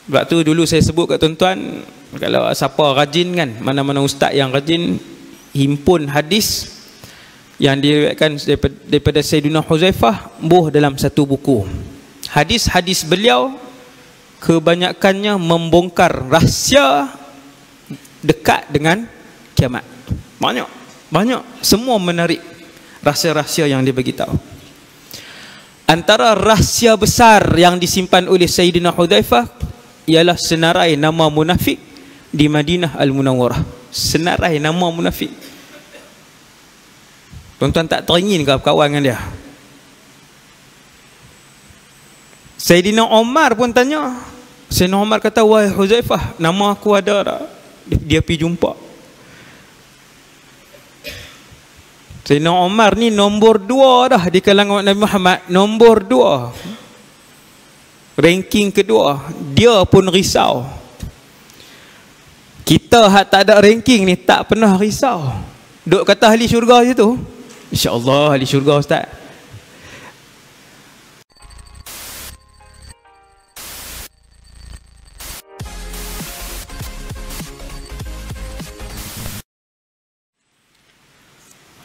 Sebab tu dulu saya sebut kat tuan-tuan, kalau siapa rajin kan, mana-mana ustaz yang rajin himpun hadis yang diriwayatkan daripada Sayyidina Huzaifah, buh dalam satu buku. Hadis-hadis beliau kebanyakannya membongkar rahsia dekat dengan kiamat. Banyak semua menarik rahsia-rahsia yang dia bagi tahu. Antara rahsia besar yang disimpan oleh Sayyidina Huzaifah ialah senarai nama munafik di Madinah Al-Munawwarah. Senarai nama munafik. Tuan-tuan tak teringin ke kawan dengan dia? Sayyidina Umar pun tanya. Sayyidina Umar kata, wahai Huzaifah, nama aku ada tak? Dia pergi jumpa. Sayyidina Umar ni nombor 2 dah di kalangan Nabi Muhammad. Nombor 2, ranking kedua. Dia pun risau. Kita tak ada ranking ni tak pernah risau. Duk kata ahli syurga je tu, InsyaAllah ahli syurga ustaz.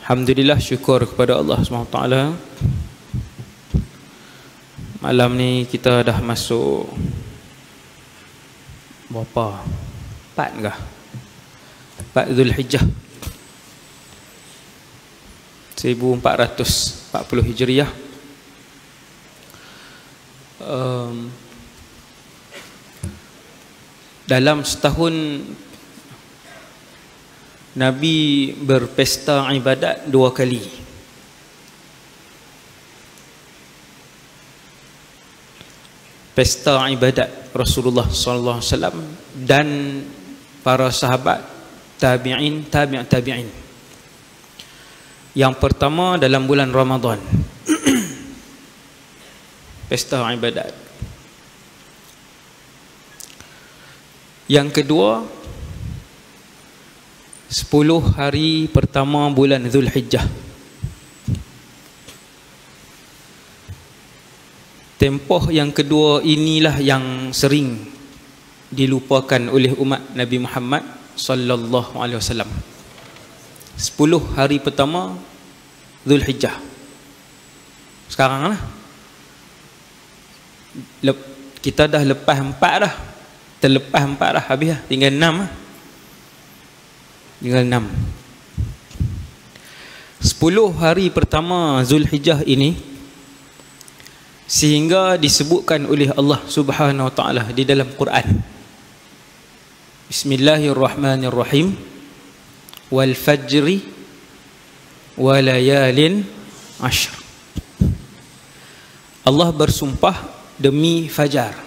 Alhamdulillah, syukur kepada Allah SWT. Malam ni kita dah masuk berapa? 4 kah? 4 Zulhijjah 1440 Hijriah. Dalam setahun Nabi berpesta ibadat 2 kali. Pesta ibadat Rasulullah sallallahu alaihi wasallam dan para sahabat, tabi'in, tabi'in. Yang pertama dalam bulan Ramadan. Pesta ibadat. Yang kedua 10 hari pertama bulan Zulhijjah. Tempoh yang kedua inilah yang sering dilupakan oleh umat Nabi Muhammad sallallahu alaihi wasallam. 10 hari pertama Zulhijjah. Sekarang lah kita dah lepas 4 dah. Terlepas 4 dah, habis dah. Tinggal 6 lah. Tinggal 6. 10 hari pertama Zulhijjah ini sehingga disebutkan oleh Allah Subhanahu wa taala di dalam Quran. Bismillahirrahmanirrahim. Wal fajri wa layalin ashr. Allah bersumpah demi fajar.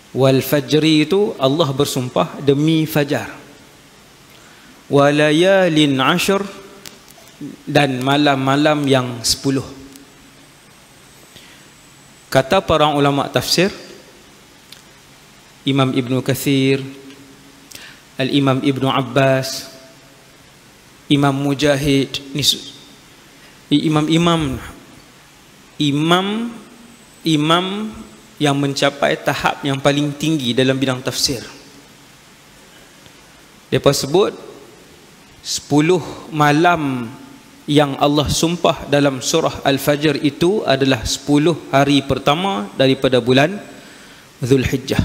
Wal fajri itu Allah bersumpah demi fajar. Wa layalin ashr, dan malam-malam yang 10. Kata para ulama tafsir, Imam Ibn Kathir, Al-Imam Ibn Abbas, Imam Mujahid, imam yang mencapai tahap yang paling tinggi dalam bidang tafsir. Mereka sebut 10 malam yang Allah sumpah dalam surah Al-Fajr itu adalah 10 hari pertama daripada bulan Zulhijjah.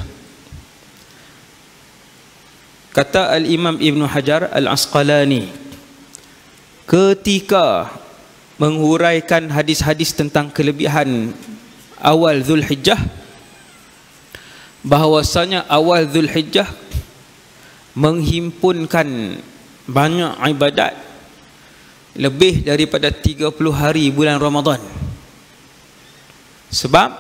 Kata Al-Imam Ibn Hajar Al-Asqalani ketika menghuraikan hadis-hadis tentang kelebihan awal Zulhijjah, bahwasanya awal Zulhijjah menghimpunkan banyak ibadat lebih daripada 30 hari bulan Ramadan. Sebab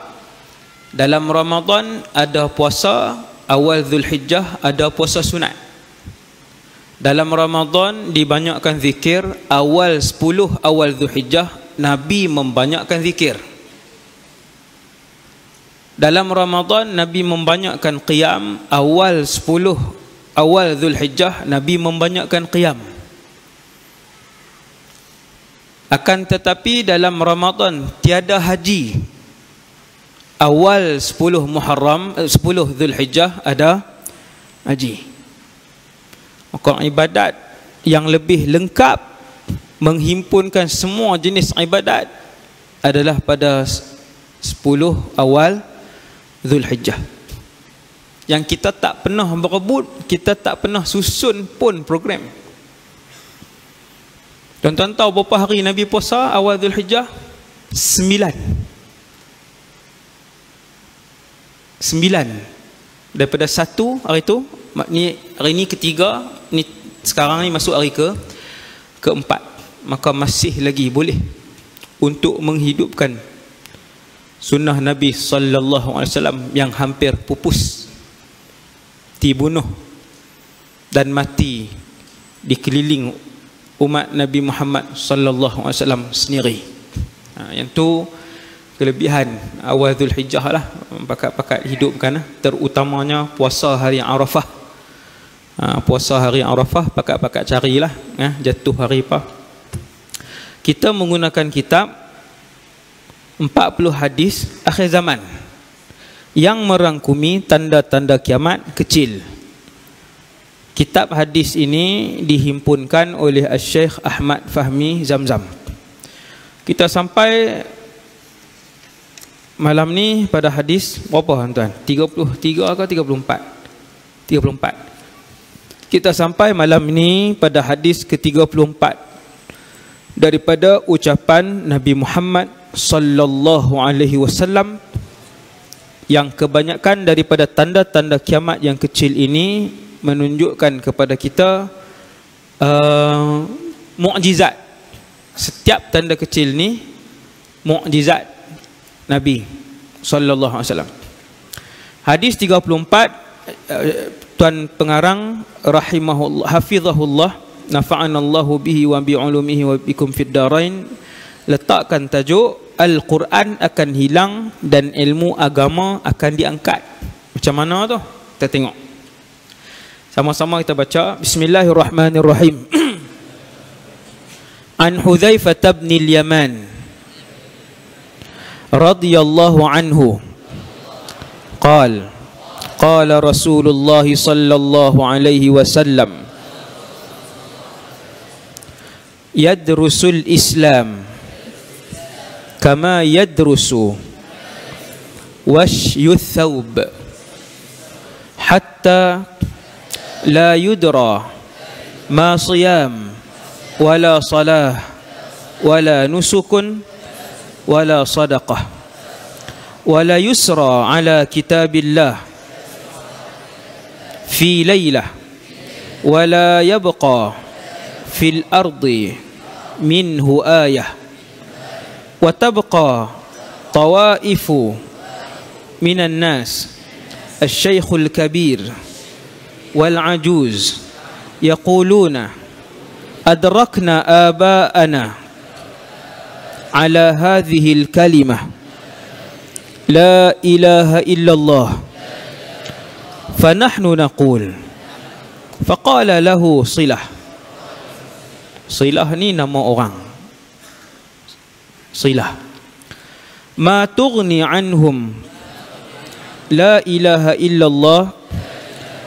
dalam Ramadan ada puasa awal Zulhijjah, ada puasa sunat. Dalam Ramadan dibanyakkan zikir. Awal 10 awal Zulhijjah Nabi membanyakkan zikir. Dalam Ramadan Nabi membanyakkan qiyam. Awal 10 awal Zulhijjah Nabi membanyakkan qiyam. Akan tetapi dalam Ramadan tiada haji. awal 10 Muharram, 10 Zulhijjah ada haji. Maka ibadat yang lebih lengkap menghimpunkan semua jenis ibadat adalah pada 10 awal Zulhijjah. Yang kita tak pernah berebut, kita tak pernah susun pun program. Tuan-tuan tahu berapa hari Nabi puasa awal Zulhijjah? 9. Daripada 1 hari tu, ni hari ni ketiga, ni sekarang ni masuk hari keempat. Maka masih lagi boleh untuk menghidupkan sunnah Nabi sallallahu alaihi wasallam yang hampir pupus, dibunuh dan mati di keliling umat Nabi Muhammad sallallahu alaihi wasallam sendiri. Yang tu kelebihan awal Zulhijjah lah, pakat-pakat hidupkan, terutamanya puasa hari Arafah. Puasa hari Arafah pakat-pakat carilah jatuh hari apa. Kita menggunakan kitab 40 hadis akhir zaman yang merangkumi tanda-tanda kiamat kecil. Kitab hadis ini dihimpunkan oleh Syekh Ahmad Fahmi Zamzam. Kita sampai malam ni pada hadis berapa tuan? 33 ke 34? 34. Kita sampai malam ini pada hadis ke-34 daripada ucapan Nabi Muhammad sallallahu alaihi wasallam, yang kebanyakan daripada tanda-tanda kiamat yang kecil ini menunjukkan kepada kita mukjizat. Setiap tanda kecil ni mukjizat Nabi sallallahu alaihi wasallam. Hadis 34, Tuan pengarang rahimahullah hafizahullah nafa'anallahu bihi wa bi ulumihi wa bikum fid darain letakkan tajuk Al-Quran akan hilang dan ilmu agama akan diangkat. Macam mana tu? Kita tengok. Sama-sama kita baca. Bismillahirrahmanirrahim. An Hudzaifah bin al-Yaman radhiyallahu anhu qala qala Rasulullah sallallahu alaihi wasallam yadrusul Islam kama yadrusu washyu thawb hatta la yudra ma siyam wala salah wala nusukun wala sadaqah wala yusra ala kitabillah fi laylah wala yabqa fil ardi minhu ayah wa tabqa tawaifu minan nas asy-syaikhul kabir wal ajuz yaquluna adrakna aba'ana ala hadhihi al-kalimah la ilaha illallah fanahnu naqul faqala lahu silah. Silah ni nama orang. Silah. Ma tughni anhum la ilaha illallah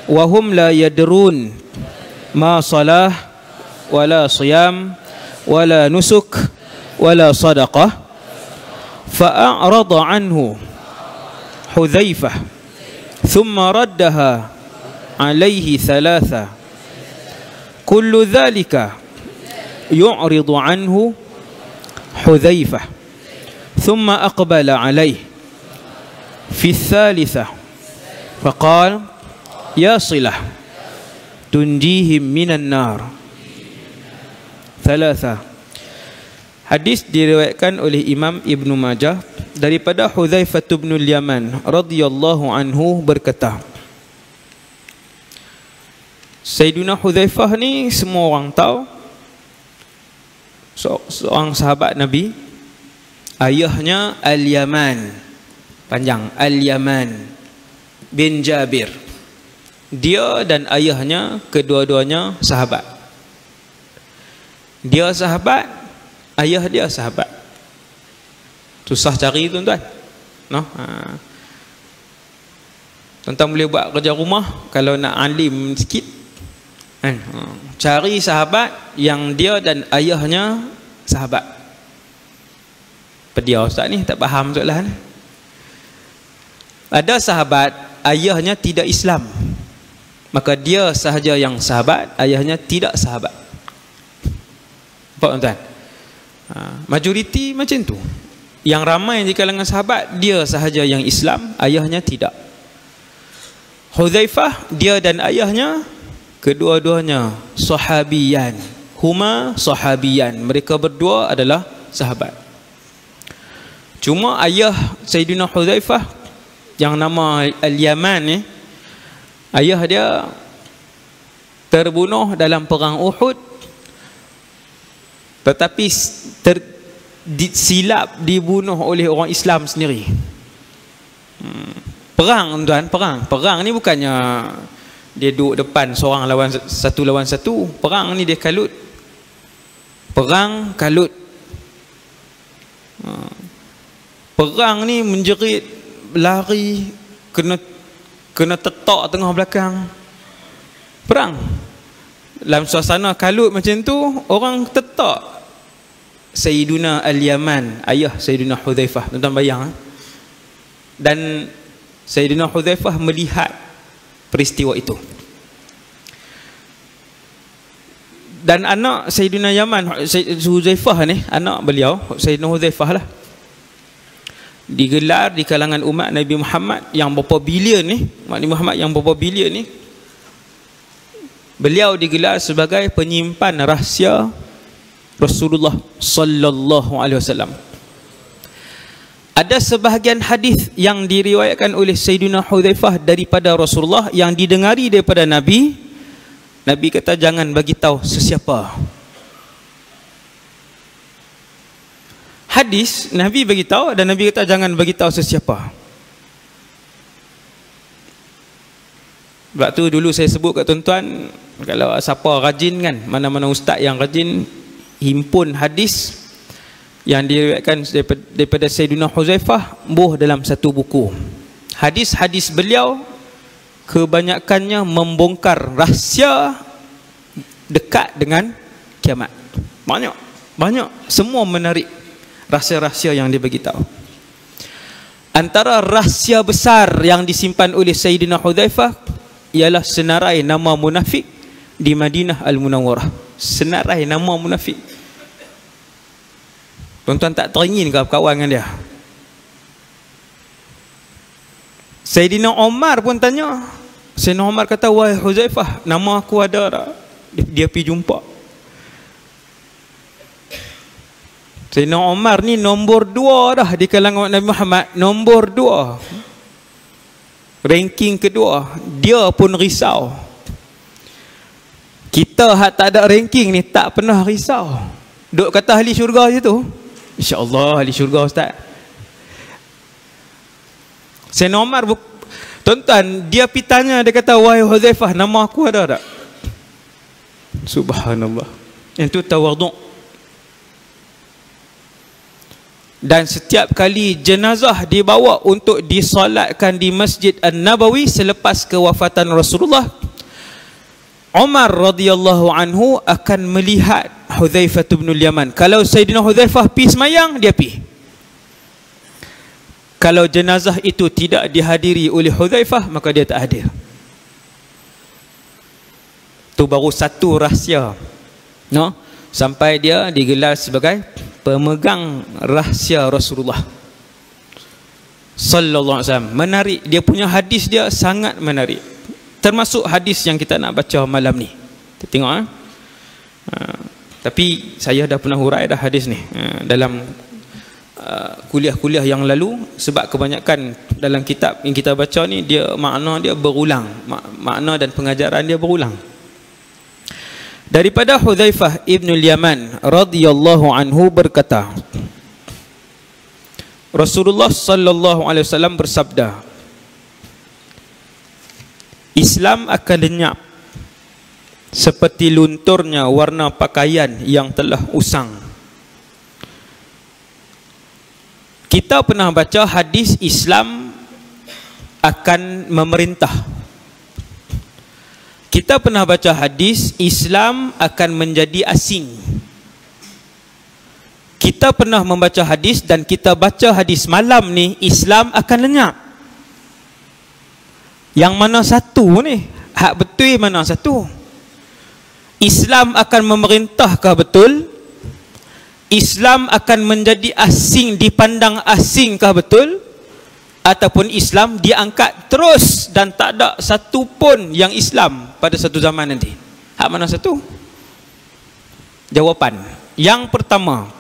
wa hum la yadrun ma salah wala siyam wala nusuk wala sadaqah fa'arada anhu Hudzaifah thumma raddaha alaihi thalatha kullu dhalika yu'ridu anhu Hudzaifah thumma aqbala alaihi fi thalitha faqala ya silah tunjihim minan nar thalatha. Hadis diriwayatkan oleh Imam Ibn Majah daripada Hudzaifah bin al-Yaman radhiyallahu anhu berkata, Sayyidina Hudzaifah ni semua orang tahu, seorang sahabat Nabi. Ayahnya Al-Yaman, panjang, Al-Yaman bin Jabir. Dia dan ayahnya kedua-duanya sahabat. Dia sahabat, ayah dia sahabat. Susah cari tuan-tuan. no? Tuan-tuan boleh buat kerja rumah kalau nak alim sikit kan? Cari sahabat yang dia dan ayahnya sahabat. Pedia ustaz ni tak faham soalan. Ada sahabat ayahnya tidak Islam, maka dia sahaja yang sahabat, ayahnya tidak sahabat. Nampak tuan-tuan? Majoriti macam tu. Yang ramai di kalangan sahabat, dia sahaja yang Islam, ayahnya tidak. Hudzaifah, dia dan ayahnya kedua-duanya sahabiyan. Huma sahabiyan. Mereka berdua adalah sahabat. Cuma ayah Sayyidina Hudzaifah yang nama Al-Yaman ni, ayah dia terbunuh dalam perang Uhud, tetapi silap dibunuh oleh orang Islam sendiri. Perang tuan, perang ni bukannya dia duduk depan seorang lawan satu. Perang ni dia kalut. Perang kalut. Perang ni menjerit, lari, kena tetak tengah belakang. Perang dalam suasana kalut macam tu, orang tetak Sayyiduna Al-Yaman, ayah Sayyiduna Hudzaifah. Tuan-tuan bayang. Dan Sayyidina Hudzaifah melihat peristiwa itu. Dan anak Sayyidina Yaman, Hudzaifah ni, anak beliau Sayyidina Hudzaifah lah, digelar di kalangan umat Nabi Muhammad yang berapa bilion ni, umat Nabi Muhammad yang berapa bilion ni, beliau digelar sebagai penyimpan rahsia Rasulullah sallallahu alaihi wasallam. Ada sebahagian hadis yang diriwayatkan oleh Sayyidina Hudzaifah daripada Rasulullah yang didengari daripada Nabi. Nabi kata jangan bagi tahu sesiapa. Hadis Nabi bagi tahu dan Nabi kata jangan bagi tahu sesiapa. Sebab tu dulu saya sebut kat tuan-tuan, kalau siapa rajin kan, mana-mana ustaz yang rajin himpun hadis yang diriwayatkan daripada Sayyidina Hudzaifah, buh dalam satu buku. Hadis-hadis beliau kebanyakannya membongkar rahsia dekat dengan kiamat. Banyak semua menarik rahsia-rahsia yang dia bagi tahu. Antara rahsia besar yang disimpan oleh Sayyidina Hudzaifah ialah senarai nama munafik di Madinah Al-Munawwarah. Senarai nama munafik. Tuan-tuan tak teringin ke kawan dengan dia? Sayyidina Umar pun tanya. Sayyidina Umar kata, wahai Hudzaifah, nama aku ada tak? Dia pergi jumpa. Sayyidina Umar ni nombor 2 dah di kalangan Nabi Muhammad. Nombor 2. Ranking kedua. Dia pun risau. Kita tak ada ranking ni tak pernah risau. Duk kata ahli syurga je tu. InsyaAllah ahli syurga ustaz. Sayyidina Umar, tuan-tuan, dia pergi tanya, dia kata, wahai Hudzaifah, nama aku ada tak? Subhanallah. Yang tu tawaduk. Dan setiap kali jenazah dibawa untuk disolatkan di Masjid An-Nabawi selepas kewafatan Rasulullah, Umar radhiyallahu anhu akan melihat Hudzaifah bin Yaman. Kalau Sayyidina Hudzaifah pergi semayang, dia pergi. Kalau jenazah itu tidak dihadiri oleh Hudzaifah, maka dia tak hadir. Itu baru satu rahsia, no? Sampai dia digelar sebagai pemegang rahsia Rasulullah sallallahu alaihi wasallam. Menarik, dia punya hadis dia sangat menarik. Termasuk hadis yang kita nak baca malam ni. Kita tengok tapi saya dah pernah hurai dah hadis ni dalam kuliah-kuliah yang lalu, sebab kebanyakan dalam kitab yang kita baca ni dia makna dia berulang, makna dan pengajaran dia berulang. Daripada Hudzaifah ibn Yaman radhiyallahu anhu berkata, Rasulullah sallallahu alaihi wasallam bersabda, Islam akan lenyap seperti lunturnya warna pakaian yang telah usang. Kita pernah baca hadis Islam akan memerintah. Kita pernah baca hadis Islam akan menjadi asing. Kita pernah membaca hadis dan kita baca hadis malam ni Islam akan lenyap. Yang mana satu ni? Hak betul mana satu? Islam akan memerintahkah betul? Islam akan menjadi asing, dipandang asingkah betul? Ataupun Islam diangkat terus dan tak ada satu pun yang Islam pada satu zaman nanti? Hak mana satu? Jawapan yang pertama,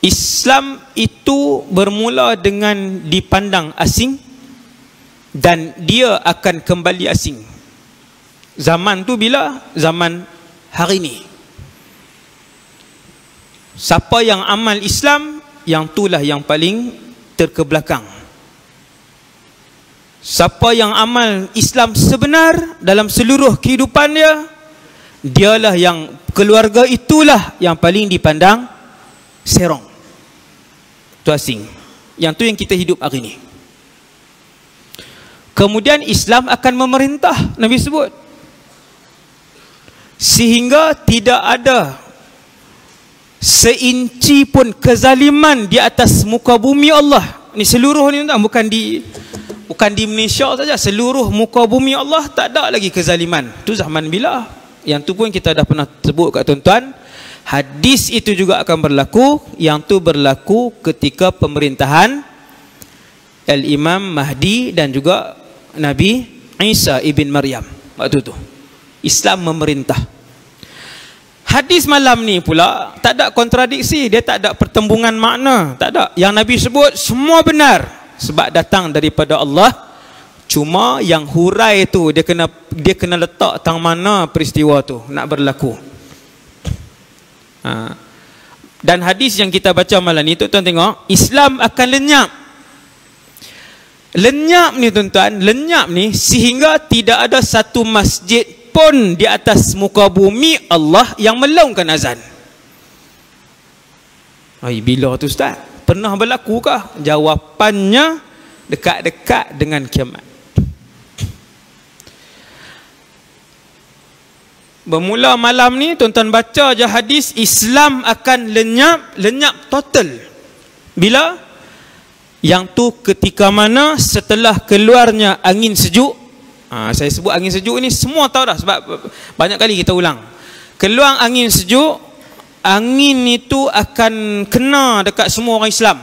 Islam itu bermula dengan dipandang asing dan dia akan kembali asing. Zaman tu bila? Zaman hari ini. Siapa yang amal Islam, yang itulah yang paling terkebelakang. Siapa yang amal Islam sebenar dalam seluruh kehidupan dia, dialah yang, keluarga itulah yang paling dipandang serong. Itu asing. Yang tu yang kita hidup hari ini. Kemudian Islam akan memerintah, Nabi sebut, sehingga tidak ada seinci pun kezaliman di atas muka bumi Allah. Ni seluruh ni tuan, bukan di Malaysia saja, seluruh muka bumi Allah tak ada lagi kezaliman. Tu zaman bila? Yang tu pun kita dah pernah sebut kat tuan-tuan. Hadis itu juga akan berlaku. Yang tu berlaku ketika pemerintahan Al-Imam Mahdi dan juga Nabi Isa ibn Maryam. Waktu tu Islam memerintah. Hadis malam ni pula tak ada kontradiksi, dia tak ada pertembungan makna, tak ada. Yang Nabi sebut semua benar sebab datang daripada Allah. Cuma yang hurai tu dia kena letak tang mana peristiwa tu nak berlaku. Dan hadis yang kita baca malam ni tuan-tuan tengok, Islam akan lenyap. Lenyap ni tuan-tuan, lenyap ni sehingga tidak ada satu masjid pun di atas muka bumi Allah yang melaungkan azan. Bila tu Ustaz? Pernah berlakukah? Jawapannya dekat-dekat dengan kiamat. Bermula malam ni tuan-tuan baca je hadis, Islam akan lenyap total. Bila? Yang tu ketika mana? Setelah keluarnya angin sejuk. Saya sebut angin sejuk ni semua tahu dah sebab banyak kali kita ulang. Keluar angin sejuk, angin itu akan kena dekat semua orang Islam.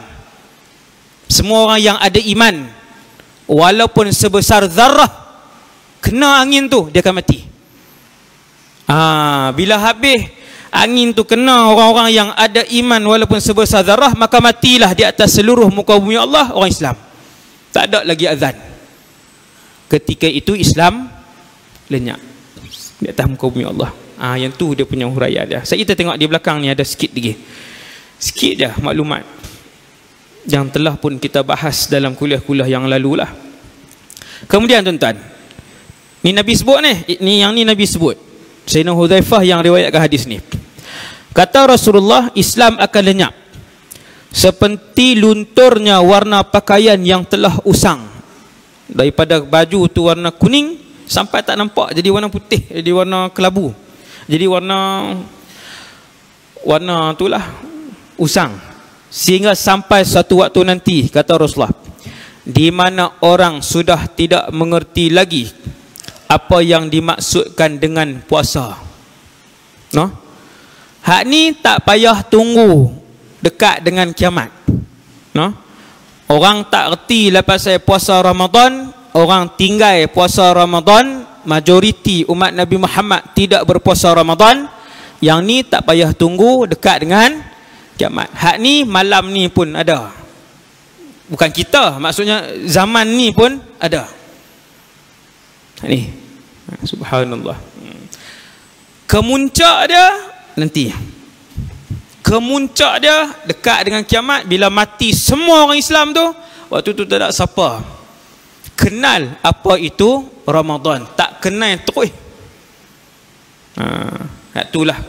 Semua orang yang ada iman, walaupun sebesar zarah, kena angin tu dia akan mati. Bila habis angin tu kena orang-orang yang ada iman walaupun sebesar zarah, maka matilah di atas seluruh muka bumi Allah orang Islam. Tak ada lagi azan. Ketika itu Islam lenyap di atas muka bumi Allah. Yang tu dia punya huraian dia. Kita tengok di belakang ni ada sikit lagi. Sikit je maklumat yang telah pun kita bahas dalam kuliah-kuliah yang lalu lah. Kemudian tuan-tuan, ni Nabi sebut ni yang ni Nabi sebut. Sayyidina Hudzaifah yang riwayatkan hadis ni. Kata Rasulullah, Islam akan lenyap seperti lunturnya warna pakaian yang telah usang. Daripada baju tu warna kuning sampai tak nampak jadi warna putih, jadi warna kelabu, jadi warna itulah usang. Sehingga sampai suatu waktu nanti, kata Rasulullah, di mana orang sudah tidak mengerti lagi apa yang dimaksudkan dengan puasa. Hak ni tak payah tunggu dekat dengan kiamat. Orang tak erti lepas saya puasa Ramadan, orang tinggal puasa Ramadan, majoriti umat Nabi Muhammad tidak berpuasa Ramadan. Yang ni tak payah tunggu dekat dengan kiamat. Hak ni malam ni pun ada. Bukan kita, maksudnya zaman ni pun ada. Hak ni. Subhanallah. Kemuncak dia nanti. Kemuncak dia dekat dengan kiamat. Bila mati semua orang Islam tu, waktu tu tak ada siapa kenal apa itu Ramadan. Tak kenal terus. Itulah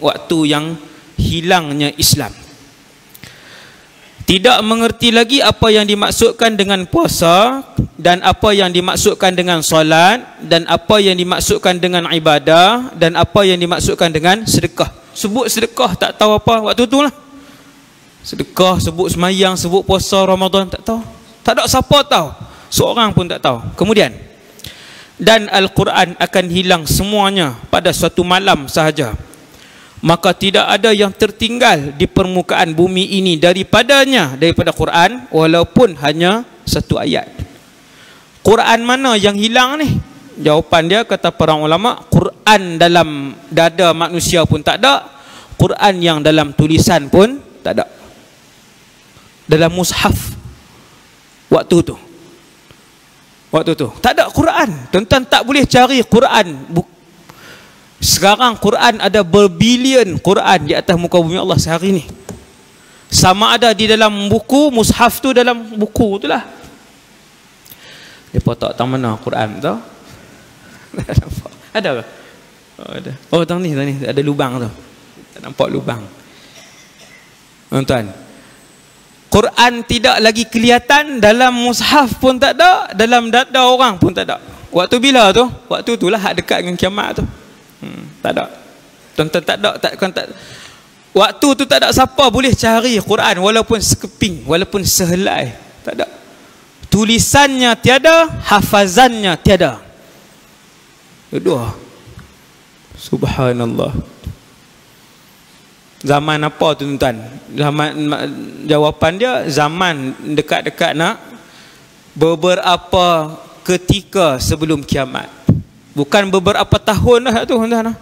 waktu yang hilangnya Islam. tidak mengerti lagi apa yang dimaksudkan dengan puasa, dan apa yang dimaksudkan dengan solat, dan apa yang dimaksudkan dengan ibadah, dan apa yang dimaksudkan dengan sedekah. Sebut sedekah tak tahu apa waktu tu lah. Sedekah, sebut semayang, sebut puasa Ramadan, tak tahu. Tak ada siapa tahu. Seorang pun tak tahu. Kemudian, dan Al-Quran akan hilang semuanya pada suatu malam sahaja. Maka tidak ada yang tertinggal di permukaan bumi ini daripada Quran, walaupun hanya satu ayat. Quran mana yang hilang ni? Jawapan dia, kata para ulama, Quran dalam dada manusia pun tak ada, Quran yang dalam tulisan pun tak ada. Dalam mushaf waktu tu tak ada Quran. Tuan-tuan tak boleh cari Quran. Sekarang Quran ada berbilion Quran di atas muka bumi Allah sehari ni. Sama ada di dalam buku, mushaf tu dalam buku tu lah. Dia tak tahu mana Quran tu. Ada ke? Oh, ada. Oh, tang ni ada lubang tu. Tak nampak lubang. Tuan-tuan, Quran tidak lagi kelihatan, dalam mushaf pun tak ada, dalam dada orang pun tak ada. Waktu bila tu? Waktu itulah hak dekat dengan kiamat tu. Tak ada. Tuan-tuan tak ada, tak. Waktu tu tak ada siapa boleh cari Quran walaupun sekeping, walaupun sehelai. Tak ada. Tulisannya tiada, hafazannya tiada. Dua. Subhanallah. Zaman apa tu tuan-tuan? Jawapan dia zaman dekat-dekat nak beberapa ketika sebelum kiamat. Bukan beberapa tahun dah tu tuan-tuan.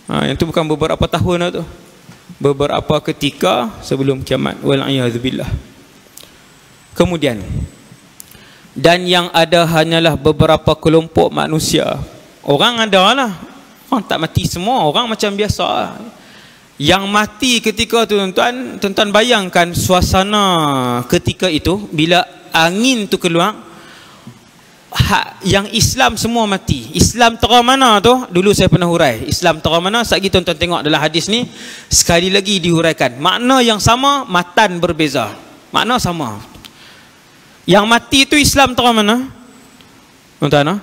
Yang tu bukan beberapa tahun dah tu. Beberapa ketika sebelum kiamat. Wal'iyadzubillah. Kemudian, dan yang ada hanyalah beberapa kelompok manusia. Orang ada lah. Orang tak mati semua. Orang macam biasa. Yang mati ketika tu tuan-tuan bayangkan suasana ketika itu. Bila angin tu keluar, yang Islam semua mati. Islam tera mana tu? Dulu saya pernah hurai. Islam tera mana? Sekali tuan-tuan tengok dalam hadis ni, sekali lagi dihuraikan. Makna yang sama, matan berbeza. Makna sama. Yang mati tu Islam tera mana? Tuan-tuan,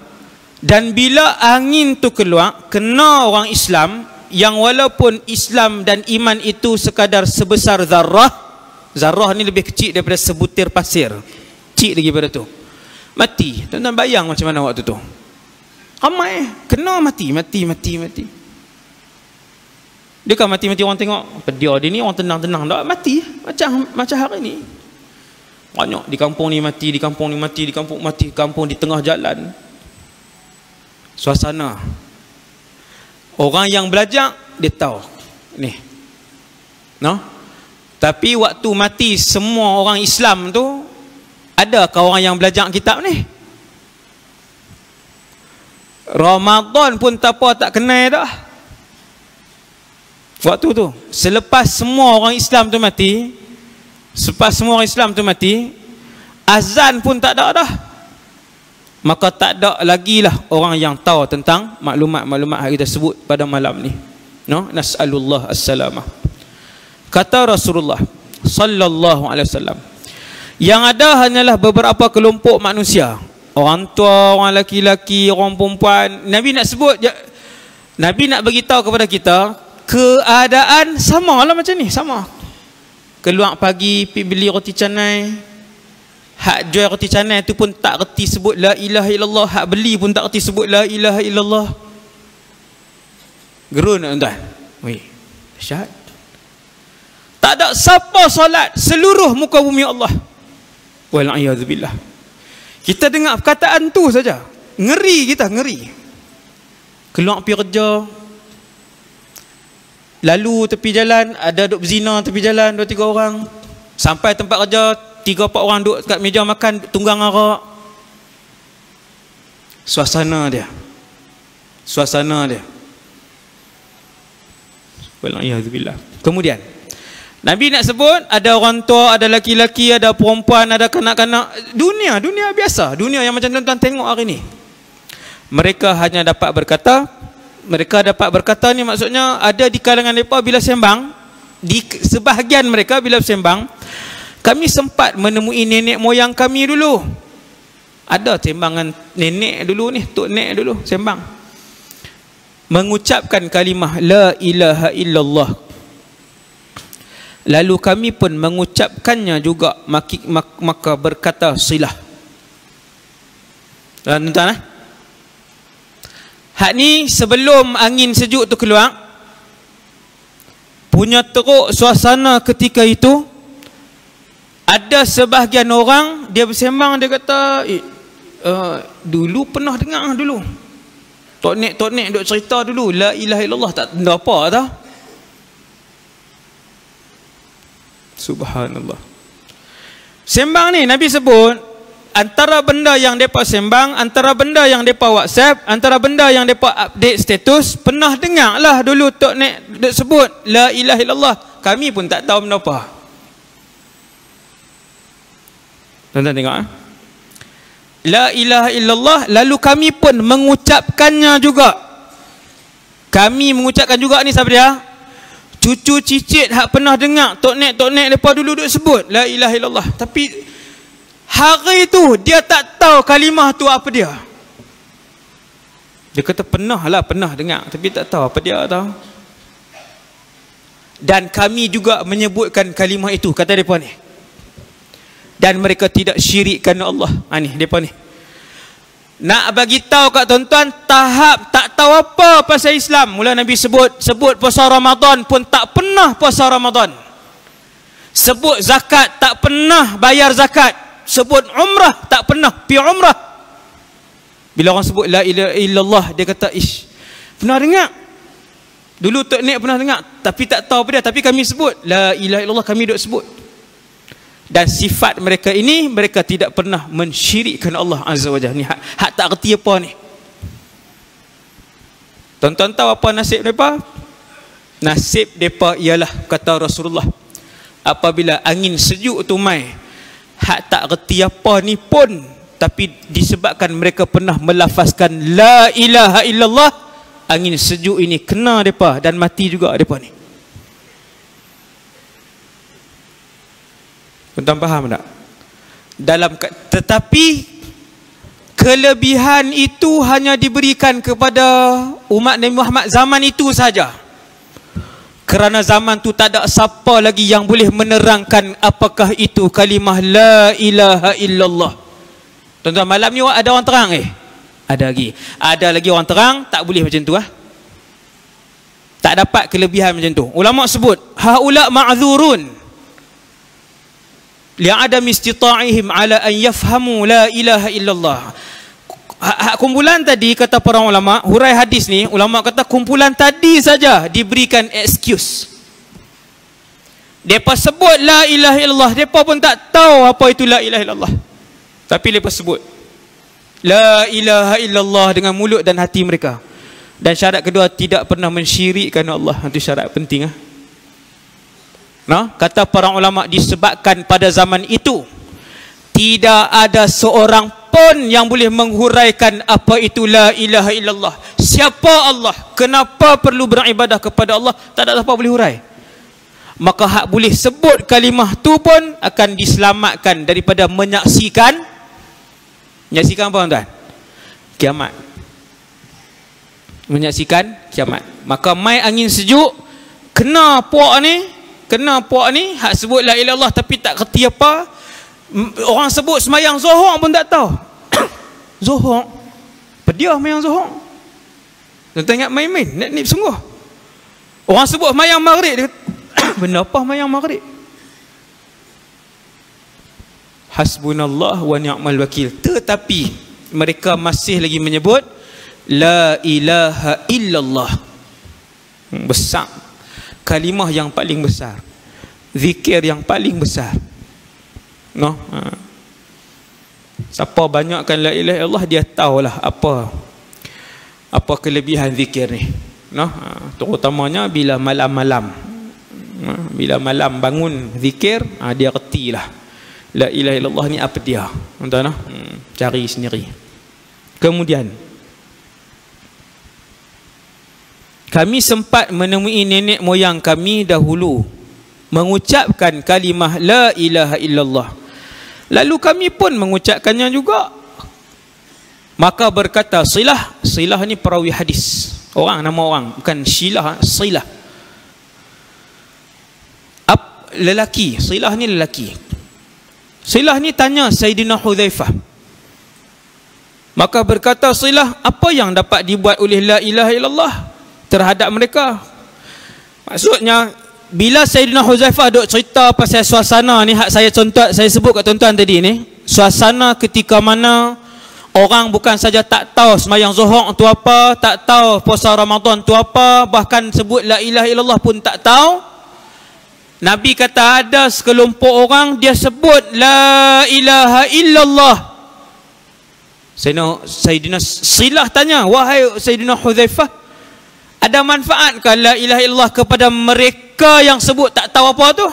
dan bila angin tu keluar, kena orang Islam yang walaupun Islam dan iman itu sekadar sebesar zarrah. Zarrah ni lebih kecil daripada sebutir pasir. Kecil lagi pada tu. Mati. Tuan-tuan bayang macam mana waktu tu. Ramai kena mati. Dia kan mati orang tengok pedia dia ni orang tenang-tenang tak mati. Macam hari ni. Banyak di kampung ni mati, di kampung ni mati, di kampung mati, kampung di tengah jalan. Suasana. Orang yang belajar dia tahu. Ni. No? Tapi waktu mati semua orang Islam tu, adakah orang yang belajar kitab ni? Ramadan pun tak kenal dah. Waktu tu, selepas semua orang Islam tu mati, azan pun tak ada dah. Maka tak ada lagi lah orang yang tahu tentang maklumat-maklumat yang kita sebut pada malam ni. No, nas'alullah as-salamah. Kata Rasulullah sallallahu alaihi wasallam, yang ada hanyalah beberapa kelompok manusia. Orang tua, orang laki-laki, orang perempuan. Nabi nak sebut, Nabi nak beritahu kepada kita, keadaan sama lah macam ni, sama. Keluar pagi, pergi beli roti canai. Hak jual roti canai tu pun tak reti sebut la ilaha illallah. Hak beli pun tak reti sebut la ilaha illallah. Gerun tuan-tuan. Weh, dahsyat. Tak ada siapa solat seluruh muka bumi Allah. Wal'iyadzubillah. Kita dengar perkataan tu saja, ngeri kita, ngeri. Keluar pergi kerja, lalu tepi jalan ada duk berzina tepi jalan 2-3 orang. Sampai tempat kerja 3-4 orang duk kat meja makan tunggang arak. Suasana dia. Wal'iyadzubillah. Kemudian Nabi nak sebut ada orang tua, ada laki-laki, ada perempuan, ada kanak-kanak. Dunia biasa. Dunia yang macam tuan-tuan tengok hari ni. Mereka dapat berkata ni maksudnya ada di kalangan mereka bila sembang. Di sebahagian mereka bila sembang, Kami sempat menemui nenek moyang kami dulu. Ada sembangan nenek dulu ni, tok nek dulu sembang. Mengucapkan kalimah la ilaha illallah. Lalu kami pun mengucapkannya juga, maka berkata silah. Tuan-tuan, hak ni sebelum angin sejuk tu keluar, punya teruk suasana ketika itu, ada sebahagian orang dia bersembang, dia kata dulu pernah dengar dulu tok nek duk cerita dulu la ilaha illallah, tak tahu apa tau. Subhanallah. Sembang ni Nabi sebut antara benda yang depa sembang, antara benda yang depa WhatsApp, antara benda yang depa update status, pernah dengar lah dulu tok nek duk sebut la ilaha illallah. Kami pun tak tahu benda apa. Tuan-tuan tengok, la ilaha illallah, lalu kami pun mengucapkannya juga. Kami mengucapkan juga ni siapa dia? Cucu cicit hak pernah dengar tok nek depa dulu duk sebut la ilaha illallah, tapi hari tu dia tak tahu kalimah tu apa dia. Dia kata pernah dengar, tapi tak tahu apa dia tahu. Dan kami juga menyebutkan kalimah itu, kata depa ni, dan mereka tidak syirikkan Allah. Ni depa ni nak bagi tahu kat tuan-tuan tahap tak tahu apa pasal Islam. Mula Nabi sebut puasa Ramadan pun tak pernah puasa Ramadan. Sebut zakat tak pernah bayar zakat. Sebut umrah tak pernah pi umrah. Bila orang sebut la ilaha illallah, dia kata ish, pernah dengar dulu tok nek pernah dengar, tapi tak tahu apa dia, tapi kami sebut la ilaha illallah, kami duk sebut. Dan sifat mereka ini, mereka tidak pernah mensyirikkan Allah Azza wa Jalla. Ni hak tak erti apa ni. Tuan-tuan tahu apa nasib mereka? Nasib mereka ialah, kata Rasulullah, apabila angin sejuk tu mai, hak tak erti apa ni pun, tapi disebabkan mereka pernah melafazkan la ilaha illallah, angin sejuk ini kena mereka dan mati juga mereka ni. Tuan faham tak? Tetapi kelebihan itu hanya diberikan kepada umat Nabi Muhammad zaman itu saja. Kerana zaman tu tak ada siapa lagi yang boleh menerangkan apakah itu kalimah la ilaha illallah. Tuan-tuan, malam ni ada orang terang Ada lagi. Ada lagi orang terang, tak boleh macam tu Tak dapat kelebihan macam tu. Ulama sebut haula ma'dzurun li'adam istita'ihim ala an yafhamu la ilaha illallah. Kumpulan tadi, kata para ulama, hurai hadis ni, ulama kata kumpulan tadi saja diberikan excuse. Depa sebut la ilaha illallah, depa pun tak tahu apa itu la ilaha illallah, tapi depa sebut la ilaha illallah dengan mulut dan hati mereka. Dan syarat kedua, tidak pernah mensyirikkan Allah. Itu syarat penting kata para ulama, disebabkan pada zaman itu tidak ada seorang pun yang boleh menghuraikan apa itu la ilaha illallah. Siapa Allah? Kenapa perlu beribadah kepada Allah? Tak ada siapa boleh hurai. Maka hak boleh sebut kalimah tu pun akan diselamatkan daripada menyaksikan apa tuan-tuan? Kiamat. Menyaksikan kiamat. Maka mai angin sejuk, kena puak ni hak sebut la ilaha illallah tapi tak kerti apa. Orang sebut semayang Zuhur pun tak tahu. Zuhur pediah semayang Zuhur. Tuan-tuan ingat main-main ni sungguh. Orang sebut semayang Maghrib, dia benda apa semayang Maghrib? Hasbunallah wa ni'mal wakil. Tetapi mereka masih lagi menyebut la ilaha illallah. Besar, kalimah yang paling besar, zikir yang paling besar. Siapa banyakkan la ilaha illallah, dia tahulah apa kelebihan zikir ni. Terutamanya bila malam-malam, bila malam bangun zikir, dia retilah la ilaha illallah ni apa dia. Tuan-tuan, cari sendiri. Kemudian kami sempat menemui nenek moyang kami dahulu mengucapkan kalimah la ilaha illallah. Lalu kami pun mengucapkannya juga. Maka berkata Silah, Silah ni perawi hadis, orang, nama orang, bukan Syilah, Silah. Lelaki, Silah ni lelaki. Silah ni tanya Sayyidina Hudzaifah. Maka berkata Silah, apa yang dapat dibuat oleh la ilaha illallah terhadap mereka? Maksudnya, bila Sayyidina Hudzaifah duk cerita pasal suasana ni, hak saya sebut kat tuan-tuan tadi ni, suasana ketika mana orang bukan saja tak tahu sembahyang Zuhur tu apa, tak tahu puasa Ramadan tu apa, bahkan sebut la ilaha illallah pun tak tahu. Nabi kata ada sekelompok orang dia sebut la ilaha illallah. Sayyidina Silah tanya, wahai Sayyidina Hudzaifah, ada manfaatkah la ilaha illallah kepada mereka yang sebut tak tahu apa tu?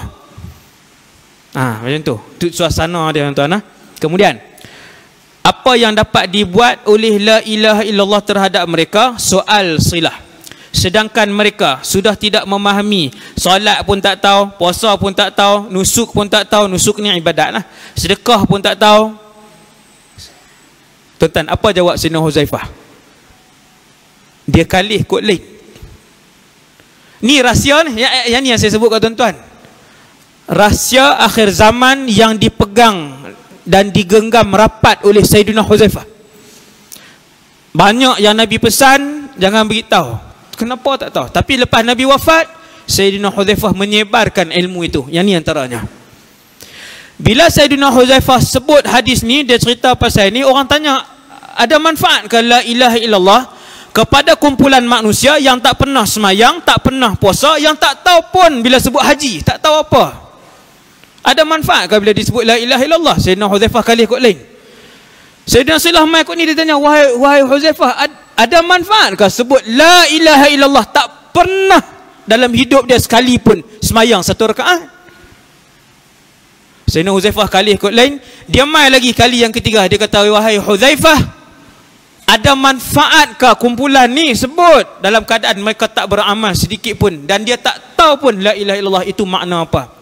Macam tu. Itu suasana dia, tuan-tuan. Kemudian, apa yang dapat dibuat oleh la ilaha illallah terhadap mereka? Soal Silah. Sedangkan mereka sudah tidak memahami, solat pun tak tahu, puasa pun tak tahu, nusuk pun tak tahu. Nusuk ni ibadat lah. Sedekah pun tak tahu. Tuan-tuan, apa jawab Sayyidina Hudzaifah? Dia kalih kot lain. Ni rahsia ni, yang ni yang saya sebut kat tuan-tuan. Rahsia akhir zaman yang dipegang dan digenggam rapat oleh Sayyidina Hudzaifah. Banyak yang Nabi pesan, jangan beritahu. Kenapa tak tahu? Tapi lepas Nabi wafat, Sayyidina Hudzaifah menyebarkan ilmu itu. Yang ni antaranya. Bila Sayyidina Hudzaifah sebut hadis ni, dia cerita pasal ni, orang tanya, ada manfaat ke la ilaha illallah kepada kumpulan manusia yang tak pernah semayang, tak pernah puasa, yang tak tahu pun bila sebut haji, tak tahu apa? Ada manfaat ke bila disebut la ilaha illallah? Sayyidina Hudzaifah kali ikut lain. Sayyidina Silah mai ikut ni, dia tanya, wahai Hudzaifah, ada manfaat ke sebut la ilaha illallah, tak pernah dalam hidup dia sekali pun semayang satu rakaat? Sayyidina Hudzaifah kali ikut lain. Dia mai lagi kali yang ketiga, dia kata, wahai Hudzaifah, ada manfaatkah kumpulan ni sebut dalam keadaan mereka tak beramal sedikit pun, dan dia tak tahu pun la ilaha illallah itu makna apa?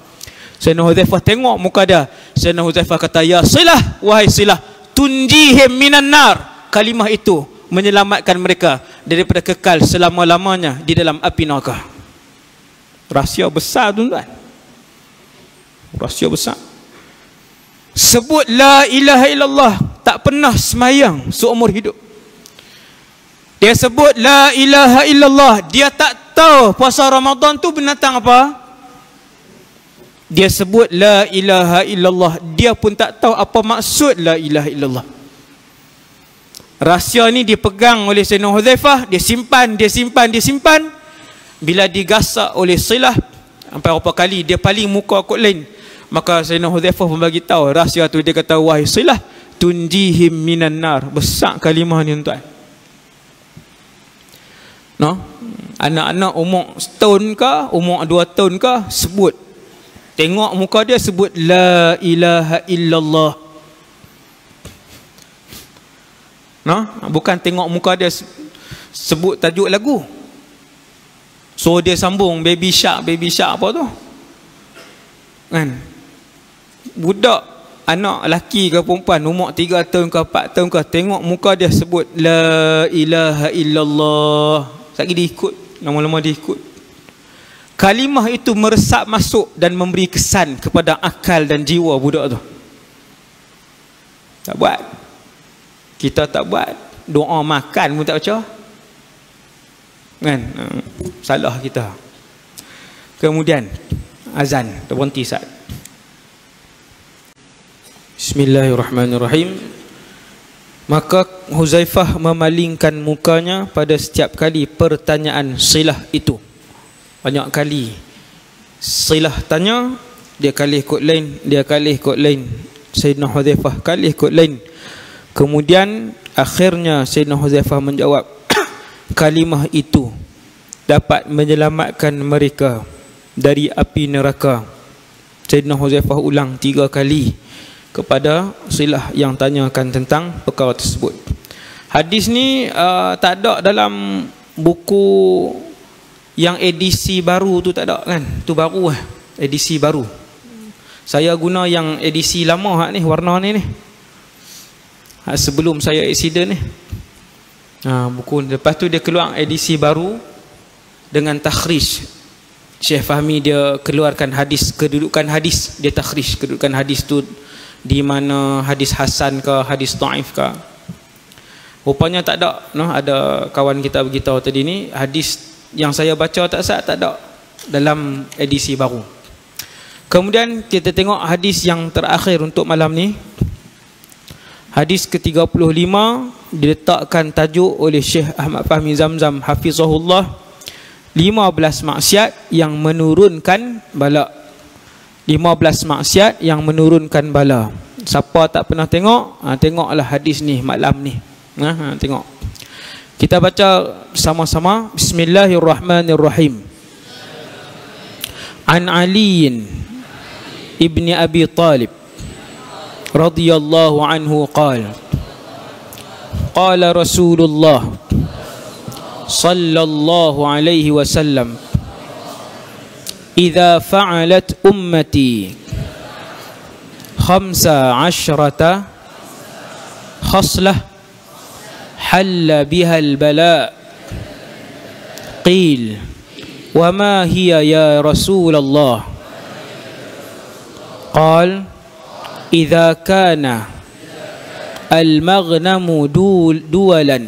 Sayyidina Hudzaifah tengok muka dia. Sayyidina Hudzaifah kata, ya Silah, wahai Silah, tunjihim minan nar. Kalimah itu menyelamatkan mereka daripada kekal selama-lamanya di dalam api neraka. Rahsia besar, tuan-tuan. Rahsia besar. Sebut la ilaha illallah, tak pernah semayang seumur hidup. Dia sebut la ilaha illallah, dia tak tahu puasa Ramadan tu binatang apa. Dia sebut la ilaha illallah, dia pun tak tahu apa maksud la ilaha illallah. Rahsia ni dipegang oleh Sayyidina Hudzaifah, dia simpan. Bila digasak oleh Silah sampai berapa kali dia paling muka kot lain, maka Sayyidina Hudzaifah pun bagi tahu rahsia tu. Dia kata, wahai Silah, tunjihim minan nar. Besar kalimah ni, tuan. No? Anak-anak umur setahun ke, umur 2 tahun ke, sebut. Tengok muka dia, sebut la ilaha illallah. No? Bukan tengok muka dia sebut tajuk lagu, so dia sambung baby shark apa tu kan. Budak, anak lelaki ke perempuan, umur 3 tahun ke 4 tahun ke, tengok muka dia sebut la ilaha illallah. Sekali dia ikut, lama-lama dia ikut. Kalimah itu meresap masuk dan memberi kesan kepada akal dan jiwa budak tu. Tak buat. Kita tak buat. Doa makan pun tak baca kan. Salah kita. Kemudian azan, terberhenti saat. Bismillahirrahmanirrahim. Maka Hudzaifah memalingkan mukanya pada setiap kali pertanyaan Silah itu. Banyak kali Silah tanya, dia kali ikut lain, dia kali ikut lain. Sayyidina Hudzaifah kali ikut lain. Kemudian akhirnya Sayyidina Hudzaifah menjawab, kalimah itu dapat menyelamatkan mereka dari api neraka. Sayyidina Hudzaifah ulang 3 kali kepada Silah yang tanyakan tentang perkara tersebut. Hadis ni tak ada dalam buku yang edisi baru tu, tak ada kan. Tu baru edisi baru. Saya guna yang edisi lama ni, warna ni. Sebelum saya accident ni. Buku. Lepas tu dia keluar edisi baru dengan takhrij. Syekh Fahmi dia keluarkan hadis, kedudukan hadis, dia takhrij kedudukan hadis tu di mana hadis hasan ke, hadis dhaif ke. Rupanya tak ada, ada kawan kita beritahu tadi ni, hadis yang saya baca tak ada dalam edisi baru. Kemudian kita tengok hadis yang terakhir untuk malam ni. Hadis ke-35 diletakkan tajuk oleh Syekh Ahmad Fahmi Zamzam hafizahullah, 15 maksiat yang menurunkan bala. 15 maksiat yang menurunkan bala. Siapa tak pernah tengok, tengoklah hadis ni malam ni. Tengok. Kita baca sama-sama. Bismillahirrahmanirrahim. An Ali ibni Abi Talib radhiyallahu anhu qala qala Rasulullah sallallahu alaihi wasallam idza fa'alat ummati 15 khaslah halla biha al-bala qil wa ma hiya ya Rasulullah قال إذا كان المغنم دولا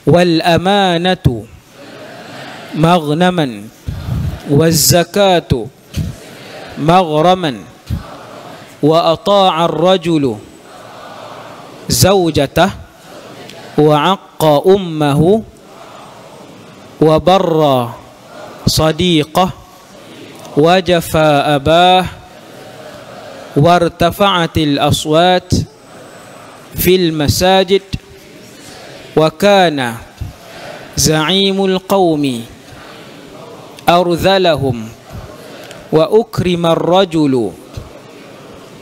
والأمانة مغنما والزكاة مغرما وأطاع الرجل زوجته وعق أمه وبر صديقه وجفى أباه وارتفعت الأصوات في المساجد وكان زعيم القوم أرذلهم وأكرم الرجل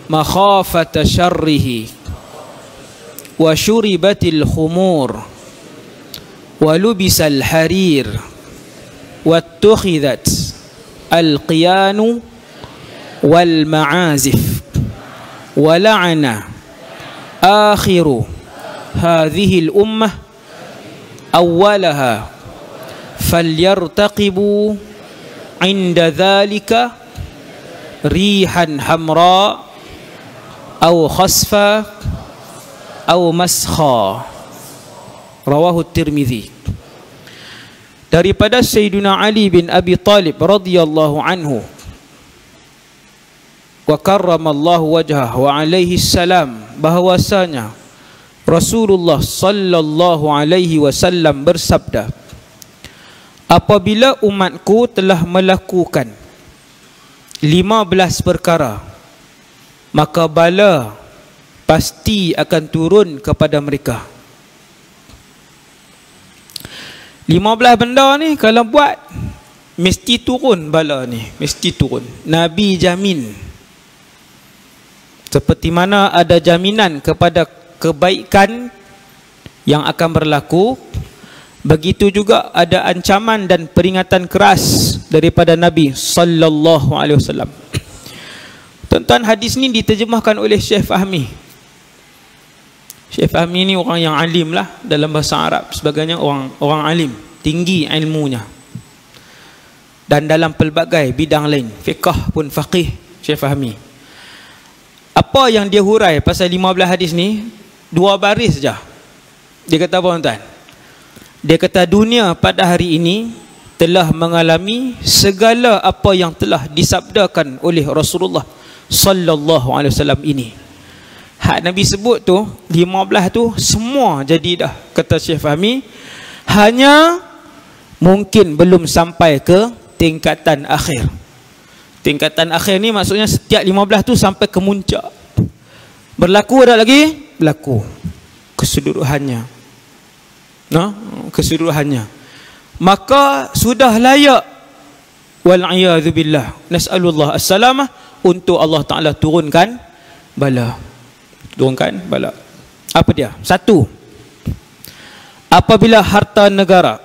مخافة شره وشربت الخمور ولبس الحرير واتخذت القيان والمعازف ولعن آخر هذه الأمة أولها فليرتقبوا عند ذلك ريحا حمراء أو خسفا أو مسخا. رواه الترمذي. Daripada Sayyidina Ali bin Abi Talib radhiyallahu anhu wa karramallahu wajhah wa alaihi salam, bahwasanya Rasulullah sallallahu alaihi wasallam bersabda, apabila umatku telah melakukan 15 perkara, maka bala pasti akan turun kepada mereka. 15 benda ni kalau buat mesti turun bala ni, mesti turun. Nabi jamin. Seperti mana ada jaminan kepada kebaikan yang akan berlaku, begitu juga ada ancaman dan peringatan keras daripada Nabi sallallahu alaihi wasallam. Tuan-tuan, hadis ni diterjemahkan oleh Syekh Fahmi. Syekh Fahmi ni orang yang alim lah dalam bahasa Arab, sebagainya orang alim, tinggi ilmunya. Dan dalam pelbagai bidang lain, fiqh pun faqih Syekh Fahmi. Apa yang dia hurai pasal 15 hadis ni, 2 baris saja. Dia kata apa tuan-tuan? Dia kata dunia pada hari ini telah mengalami segala apa yang telah disabdakan oleh Rasulullah sallallahu alaihi wasallam ini. Hak Nabi sebut tu 15 tu semua jadi dah, kata Syekh Fahmi. Hanya mungkin belum sampai ke tingkatan akhir. Tingkatan akhir ni maksudnya setiap 15 tu sampai ke muncak. Berlaku ada lagi? Berlaku keseluruhannya. Keseluruhannya. Maka sudah layak, wal'iyadzu billah, nas'alullah as-salamah, untuk Allah Ta'ala turunkan bala. Turunkan bala. Apa dia? 1. Apabila harta negara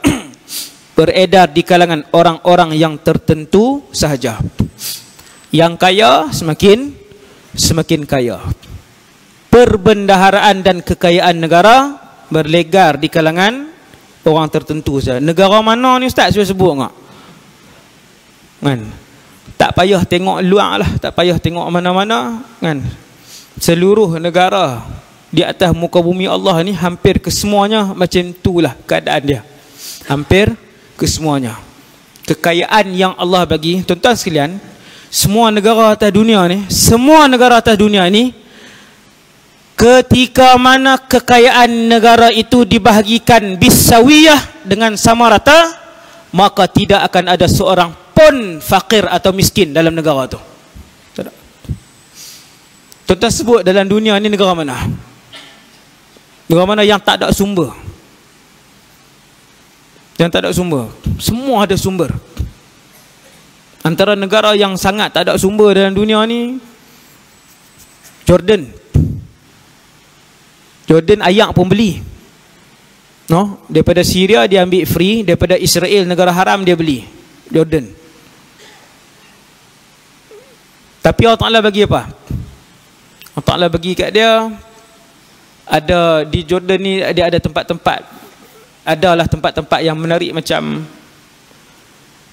beredar di kalangan orang-orang yang tertentu sahaja. Yang kaya semakin kaya. Perbendaharaan dan kekayaan negara berlegar di kalangan orang tertentu saja. Negara mana ni ustaz saya sebut enggak? Kan? Tak payah tengok luar lah, tak payah tengok mana-mana, kan? Seluruh negara di atas muka bumi Allah ni hampir kesemuanya macam itulah keadaan dia. Hampir kesemuanya. Kekayaan yang Allah bagi, tuan-tuan sekalian, semua negara atas dunia ni, semua negara atas dunia ni, ketika mana kekayaan negara itu dibahagikan bisawiyah dengan sama rata, maka tidak akan ada seorang pun fakir atau miskin dalam negara tu. Tuan-tuan sebut dalam dunia ni negara mana? Negara mana yang tak ada sumber? Yang tak ada sumber. Semua ada sumber. Antara negara yang sangat tak ada sumber dalam dunia ni, Jordan. Jordan ayak pun beli. No, daripada Syria dia ambil free, daripada Israel negara haram dia beli. Jordan. Tapi Allah Ta'ala bagi apa? Allah Ta'ala bagi kat dia, ada di Jordan ni dia ada tempat-tempat, adalah tempat-tempat yang menarik macam,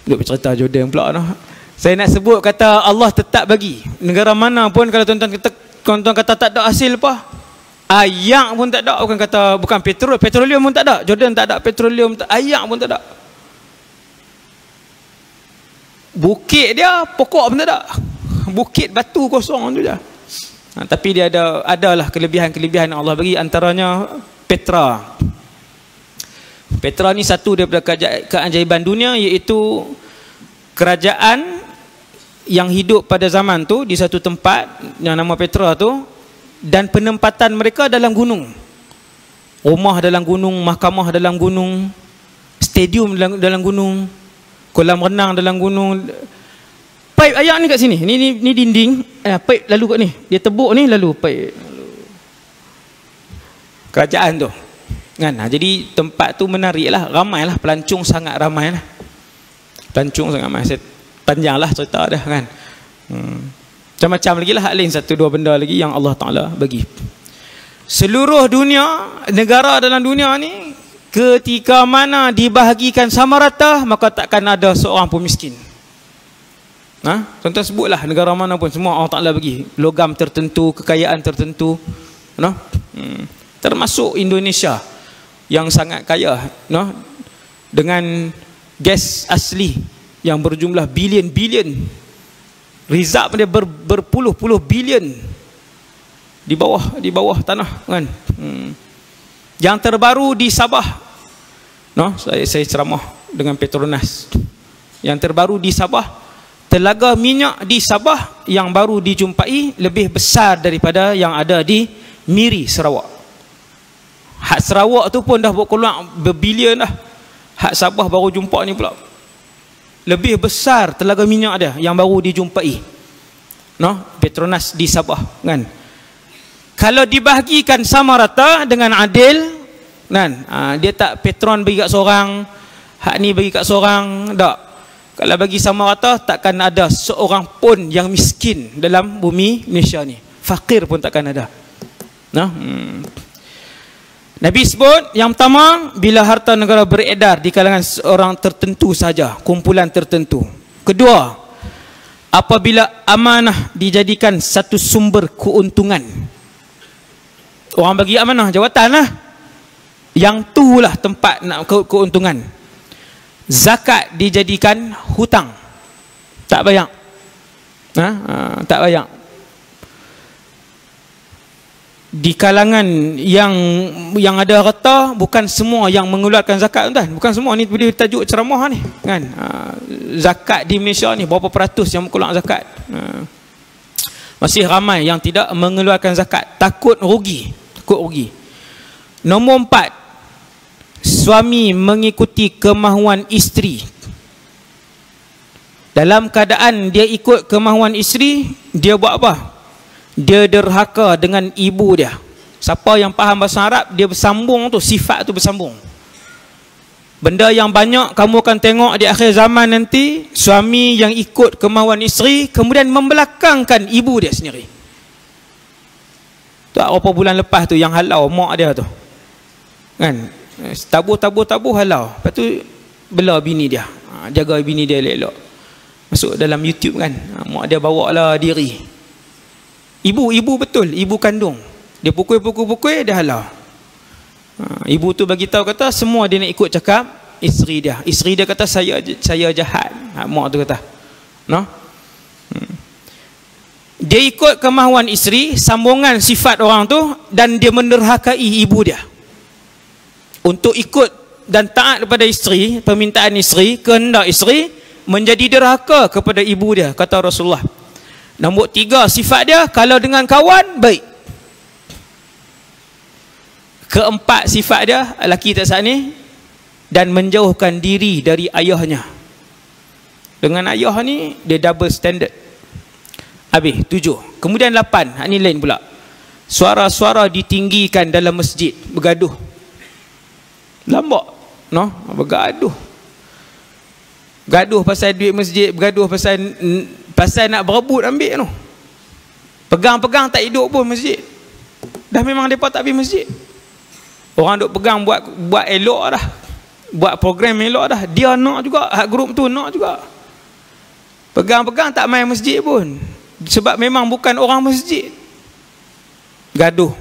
duk bercerita Jordan pula no. Saya nak sebut kata Allah tetap bagi. Negara mana pun kalau tuan-tuan kata tak ada hasil apa, ayak pun tak ada, bukan petroleum pun tak ada. Jordan tak ada petroleum, ayak pun tak ada. Bukit dia pokok pun tak ada. Bukit batu kosong tu je. Tapi dia adalah kelebihan-kelebihan yang Allah bagi, antaranya Petra. Petra ni satu daripada keajaiban dunia, iaitu kerajaan yang hidup pada zaman tu di satu tempat yang nama Petra tu, dan penempatan mereka dalam gunung. Rumah dalam gunung, mahkamah dalam gunung, stadium dalam gunung, kolam renang dalam gunung. Paip ayak ni kat sini. Ni dinding. Paip lalu kat ni. Dia tebuk ni lalu paip. Kerajaan tu. Kan? Jadi tempat tu menarik lah. Ramai lah. Pelancong sangat ramai lah. Pelancong sangat ramai. Panjang lah cerita dah kan. Macam-macam lagi lah. Lain satu dua benda lagi yang Allah Ta'ala bagi. Seluruh dunia, negara dalam dunia ni, ketika mana dibahagikan sama rata, maka takkan ada seorang pun miskin. Tuan-tuan sebutlah negara mana pun, semua Allah Ta'ala bagi logam tertentu, kekayaan tertentu, termasuk Indonesia yang sangat kaya, dengan gas asli yang berjumlah bilion-bilion, rizab dia berpuluh-puluh bilion di bawah tanah kan. Yang terbaru di Sabah, saya ceramah dengan Petronas. Yang terbaru di Sabah, telaga minyak di Sabah yang baru dijumpai lebih besar daripada yang ada di Miri, Sarawak. Hak Sarawak tu pun dah berkeluar berbilion dah. Hak Sabah baru jumpa ni pula. Lebih besar telaga minyak dia yang baru dijumpai. Petronas di Sabah kan. Kalau dibahagikan sama rata dengan adil kan, dia tak Petron bagi kat seorang, hak ni bagi kat seorang, tak. Kalau bagi sama rata, takkan ada seorang pun yang miskin dalam bumi Malaysia ni. Fakir pun takkan ada. Nabi sebut yang pertama, bila harta negara beredar di kalangan seorang tertentu saja, kumpulan tertentu. Kedua, apabila amanah dijadikan satu sumber keuntungan. Orang bagi amanah jawatan lah, yang tu lah tempat nak keuntungan. Zakat dijadikan hutang, tak bayar. Tak bayar. Di kalangan yang ada harta, bukan semua yang mengeluarkan zakat tuan. Bukan semua ni boleh tajuk ceramah ni kan. Zakat di Malaysia ni berapa peratus yang mengeluarkan zakat? Masih ramai yang tidak mengeluarkan zakat, takut rugi. Nombor 4, suami mengikuti kemahuan isteri. Dalam keadaan dia ikut kemahuan isteri, dia buat apa? Dia derhaka dengan ibu dia. Siapa yang faham bahasa Arab, dia bersambung tu, sifat tu bersambung. Benda yang banyak kamu akan tengok di akhir zaman nanti, suami yang ikut kemahuan isteri kemudian membelakangkan ibu dia sendiri. Tak berapa bulan lepas tu yang halau mak dia tu, kan, tabuh halau, lepas tu bela bini dia, jaga bini dia elok-elok. Masuk dalam YouTube kan, mak dia bawa lah diri, ibu betul, ibu kandung, dia pukul, dia halau. Ibu tu bagi tahu, kata semua dia nak ikut cakap isteri dia kata saya jahat. Mak tu kata no. Dia ikut kemahuan isteri, sambungan sifat orang tu, dan dia menderhakai ibu dia untuk ikut dan taat kepada isteri, permintaan isteri, kehendak isteri, menjadi derhaka kepada ibu dia, kata Rasulullah. Nombor 3 sifat dia, kalau dengan kawan baik. Keempat sifat dia, lelaki tak sat ni, dan menjauhkan diri dari ayahnya. Dengan ayah ni dia double standard. Habis 7. Kemudian 8, ni lain pula. Suara-suara ditinggikan dalam masjid, bergaduh. Lambak no, bergaduh. Gaduh pasal duit masjid, bergaduh pasal nak berebut ambil no. Pegang-pegang tak hidup pun masjid. Dah memang depa tak pergi masjid. Orang duk pegang buat elok dah, buat program elok dah, dia nak juga, hak grup tu nak juga. Pegang-pegang tak main masjid pun, sebab memang bukan orang masjid. Gaduh,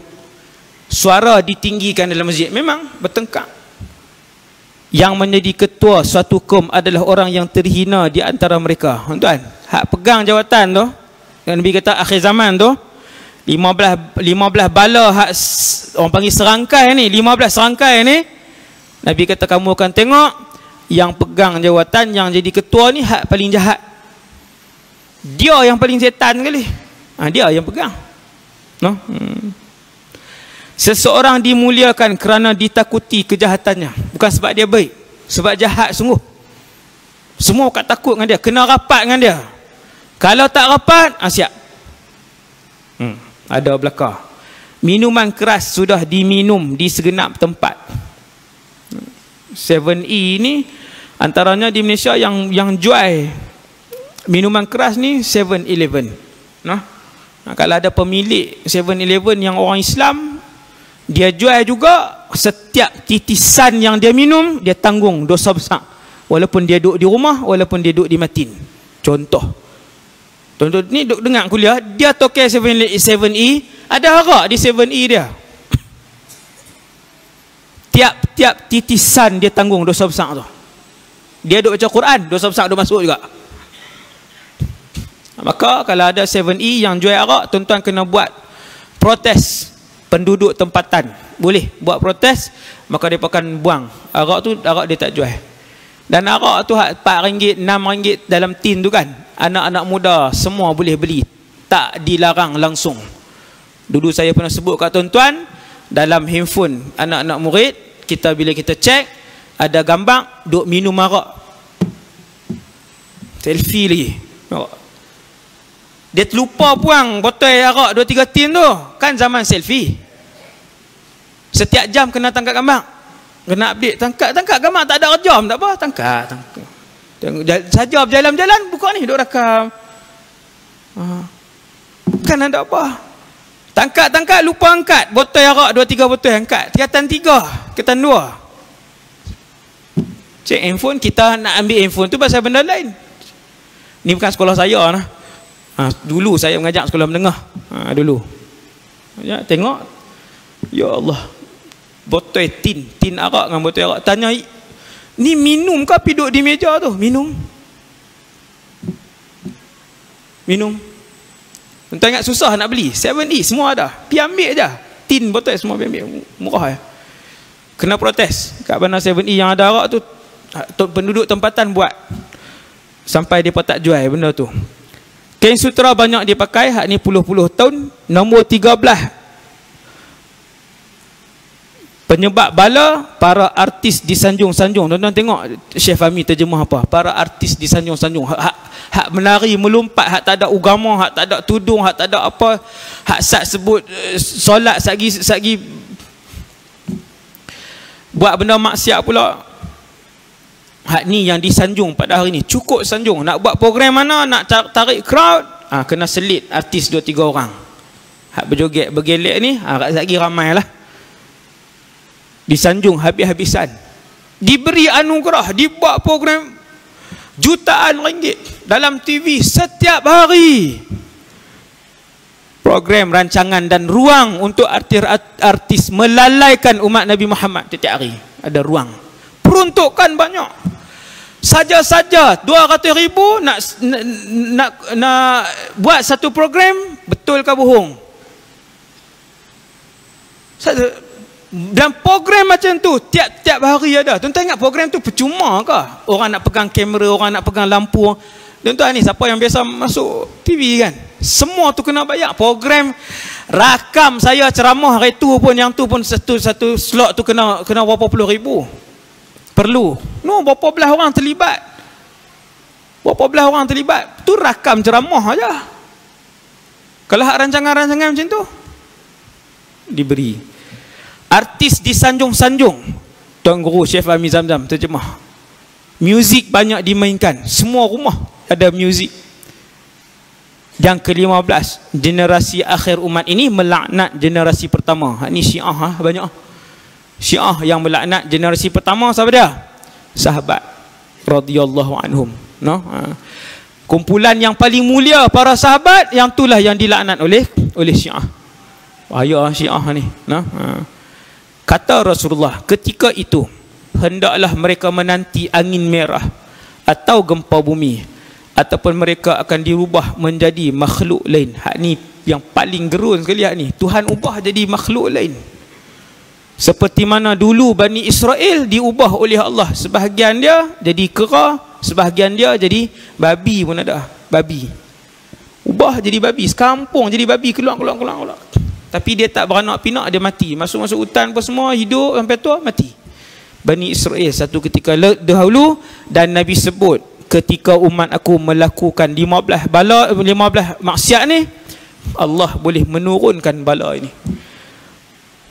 suara ditinggikan dalam masjid, memang bertengkar. Yang menjadi ketua suatu kaum adalah orang yang terhina di antara mereka. Tuan, hak pegang jawatan tu, yang Nabi kata akhir zaman tu, 15 bala hak orang panggil serangkai ni, 15 serangkai ni, Nabi kata kamu akan tengok yang pegang jawatan, yang jadi ketua ni hak paling jahat. Dia yang paling setan sekali. Dia yang pegang no? Seseorang dimuliakan kerana ditakuti kejahatannya, bukan sebab dia baik, sebab jahat sungguh. Semua kat takut dengan dia, kena rapat dengan dia. Kalau tak rapat, siap. Ada belakang. Minuman keras sudah diminum di segenap tempat. 7E ni antaranya di Malaysia yang jual minuman keras ni 7-Eleven. No? Kalau ada pemilik 7-Eleven yang orang Islam, dia jual juga, setiap titisan yang dia minum dia tanggung dosa besar, walaupun dia duduk di rumah, walaupun dia duduk di Matin. Contoh ni duduk dengar kuliah, dia token 7E, ada arak di 7E dia. Tiap titisan dia tanggung dosa besar tu. Dia duduk baca Quran, dosa besar duduk masuk juga. Maka kalau ada 7E yang jual arak, tuan-tuan kena buat protes penduduk tempatan. Boleh buat protes, maka dia akan buang arak tu. Arak dia tak jual. Dan arak tu RM4, RM6 dalam tin tu kan, anak-anak muda semua boleh beli, tak dilarang langsung. Dulu saya pernah sebut kat tuan-tuan, dalam handphone anak-anak murid kita, bila kita cek, ada gambar duk minum arak, selfie lagi. Dia terlupa buang botol arak 2-3 tin tu, kan zaman selfie. Setiap jam kena tangkap gambar, kena update, tangkap gambar, tak ada jam tak apa, tangkap saja berjalan-jalan, buka ni duk rakam. Kan ada apa, tangkap lupa angkat botol arak 2-3 botol, angkat tingkatan 3, tingkatan 2. Cek handphone, kita nak ambil handphone tu pasal benda lain. Ni bukan sekolah saya lah. Dulu saya mengajar sekolah menengah. Dulu ya, tengok, ya Allah, botol tin arak dengan botol arak. Tanya, ni minum ke api duduk di meja tu? Minum. Tuan ingat susah nak beli 7E, semua ada, pergi ambil je. Tin botol semua pergi ambil, murah. Kena protes kat bandar 7E yang ada arak tu. Penduduk tempatan buat sampai dia tak jual benda tu. Kain sutera banyak dipakai, hak ni puluh-puluh tahun. Nombor 13, penyebab bala, para artis disanjung-sanjung. Tuan-tuan tengok Syekh Fahmi terjemah apa, para artis disanjung-sanjung. Hak menari melompat, hak tak ada agama, hak tak ada tudung, hak tak ada apa, hak sat sebut solat sagi buat benda maksiat pula. Hak ni yang disanjung pada hari ni. Cukup sanjung. Nak buat program mana, nak tarik crowd, kena selit artis 2-3 orang. Hak berjoget bergelek ni, lagi ramai lah. Disanjung habis-habisan. Diberi anugerah, dibuat program jutaan ringgit dalam TV setiap hari. Program, rancangan dan ruang untuk artis melalaikan umat Nabi Muhammad setiap hari. Ada ruang. Peruntukan banyak. Saja-saja 200,000 nak buat satu program, betul ke bohong? Dan program macam tu tiap-tiap hari ada. Tuan-tuan ingat program tu percuma ke? Orang nak pegang kamera, orang nak pegang lampu. Tuan-tuan ni siapa yang biasa masuk TV kan? Semua tu kena bayar. Program rakam saya ceramah hari tu pun, yang tu pun satu slot tu kena berapa puluh ribu. Perlu. No, berapa belas orang terlibat. Berapa belas orang terlibat. Tu rakam ceramah aja. Kalau hak rancangan-rancangan macam tu diberi. Artis disanjung-sanjung. Tuan Guru Syekh Fahmi Zamzam terjemah. Muzik banyak dimainkan. Semua rumah ada muzik. Yang ke-15, generasi akhir umat ini melaknat generasi pertama. Ini Syiah banyak. Syiah yang melaknat generasi pertama siapa dia? Sahabat radhiyallahu anhum. No? Kumpulan yang paling mulia para sahabat, yang itulah yang dilaknat oleh Syiah. Bahaya Syiah ni. No? Kata Rasulullah, ketika itu hendaklah mereka menanti angin merah atau gempa bumi, ataupun mereka akan dirubah menjadi makhluk lain. Hak ni yang paling gerun sekali. Hak ni Tuhan ubah jadi makhluk lain. Seperti mana dulu Bani Israel diubah oleh Allah. Sebahagian dia jadi kera, sebahagian dia jadi babi pun ada. Babi. Ubah jadi babi. Sekampung jadi babi, keluar. Tapi dia tak beranak pinak, dia mati. Masuk hutan apa semua, hidup sampai tua, mati. Bani Israel satu ketika dahulu. Dan Nabi sebut, ketika umat aku melakukan 15 maksiat ni, Allah boleh menurunkan bala ini.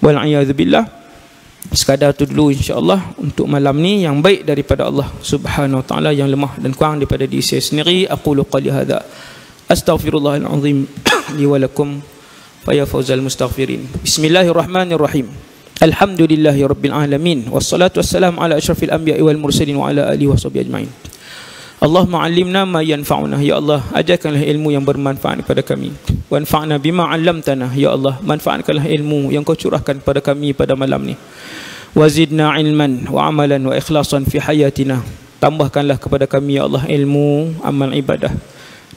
Wal'iyadzubillah. Sekadar tu dulu insya-Allah untuk malam ni, yang baik daripada Allah Subhanahu wa taala, yang lemah dan kurang daripada diri saya sendiri. Aqulu qali hadza astaghfirullahal azim li wa lakum fa ya fawzal mustaghfirin. Bismillahirrahmanirrahim. Alhamdulillahirabbil alamin wassalatu wassalamu ala asyrafil anbiya'i wal mursalin wa ala alihi washabihi ajmain. Allahumma 'allimna ma yanfa'una, ya Allah, ajarkanlah ilmu yang bermanfaat kepada kami. Wanfa'na bima 'allamtana, ya Allah, manfaatkanlah ilmu yang kau curahkan kepada kami pada malam ni. Wazidna ilman wa amalan wa ikhlasan fi hayatina, tambahkanlah kepada kami ya Allah ilmu, amal ibadah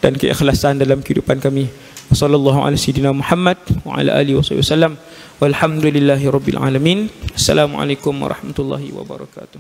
dan keikhlasan dalam kehidupan kami. Sallallahu alaihi wasallam Muhammad wa ala alihi wasallam. Walhamdulillahirabbil alamin. Assalamualaikum warahmatullahi wabarakatuh.